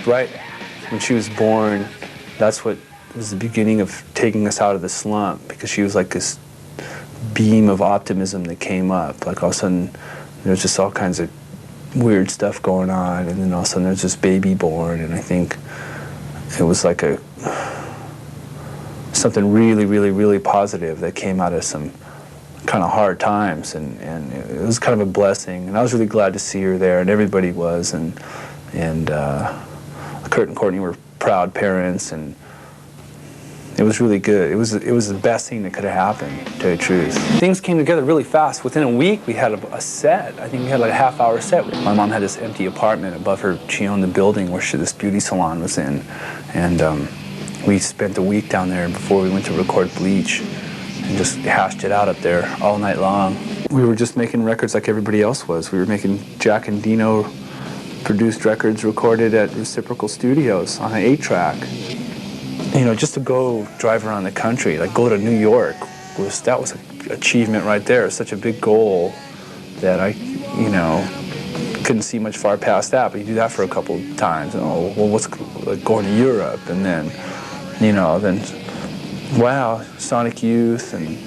right when she was born, that's what was the beginning of taking us out of the slump, because she was like this beam of optimism that came up. Like all of a sudden, there's just all kinds of weird stuff going on, and then all of a sudden there's this baby born, and I think it was like something really, really, really positive that came out of some kind of hard times, and it was kind of a blessing, and I was really glad to see her there, and everybody was, and Kurt and Courtney were proud parents, and it was really good. It was the best thing that could have happened, to tell you the truth. Things came together really fast. Within a week, we had a set. I think we had like a half-hour set. My mom had this empty apartment above her. She owned the building where this beauty salon was in, and we spent a week down there before we went to record Bleach, and just hashed it out up there all night long. We were just making records like everybody else was. We were making Jack and Dino produced records recorded at Reciprocal Studios on an 8-track. You know, just to go drive around the country, like go to New York, that was an achievement right there. It was such a big goal that I, you know, couldn't see much far past that, but you do that for a couple of times. Oh, well, what's like going to Europe, and then, you know, then, wow, Sonic Youth and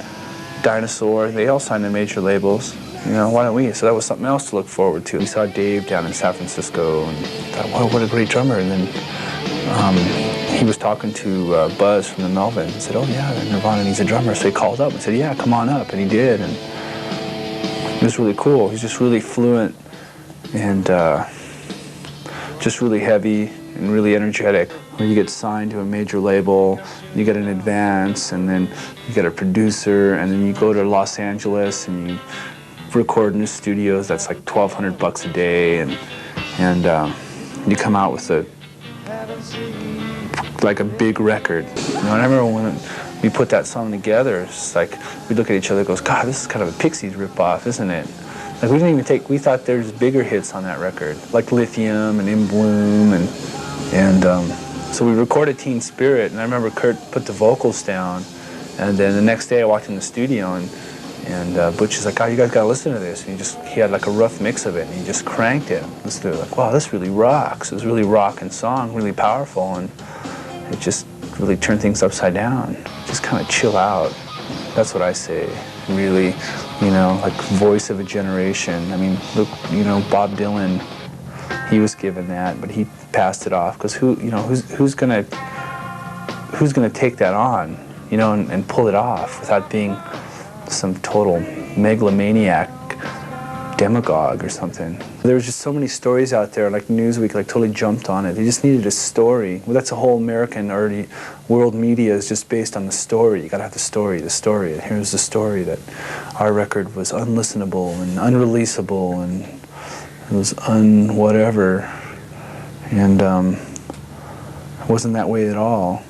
Dinosaur, they all signed to major labels. You know, why don't we? So that was something else to look forward to. We saw Dave down in San Francisco and thought, wow, what a great drummer. And then he was talking to Buzz from the Melvins and said, oh yeah, Nirvana needs a drummer. So he called up and said, yeah, come on up. And he did. And it was really cool. He's just really fluent and just really heavy and really energetic. When you get signed to a major label, you get an advance, and then you get a producer, and then you go to Los Angeles and you record in the studios. That's like $1,200 a day, and you come out with like a big record. You know, and I remember when we put that song together, it's like we look at each other and goes, God, this is kind of a Pixies ripoff, isn't it? Like we didn't even we thought there's bigger hits on that record, like Lithium and In Bloom, and so we recorded Teen Spirit, and I remember Kurt put the vocals down, and then the next day I walked in the studio, and Butch is like, oh, you guys gotta listen to this. And he had like a rough mix of it, and he just cranked it. Listened to it, like, wow, this really rocks. It was a really rocking song, really powerful, and it just really turned things upside down. Just kind of chill out. That's what I say. Really, you know, like voice of a generation. I mean, look, you know, Bob Dylan, he was given that, but he passed it off, because who's gonna take that on, you know, and pull it off without being some total megalomaniac demagogue or something. There was just so many stories out there, like Newsweek like totally jumped on it. They just needed a story. Well, that's a whole American or world media is just based on the story. You gotta have the story. And here's the story that our record was unlistenable and unreleasable, and it was whatever. And it wasn't that way at all.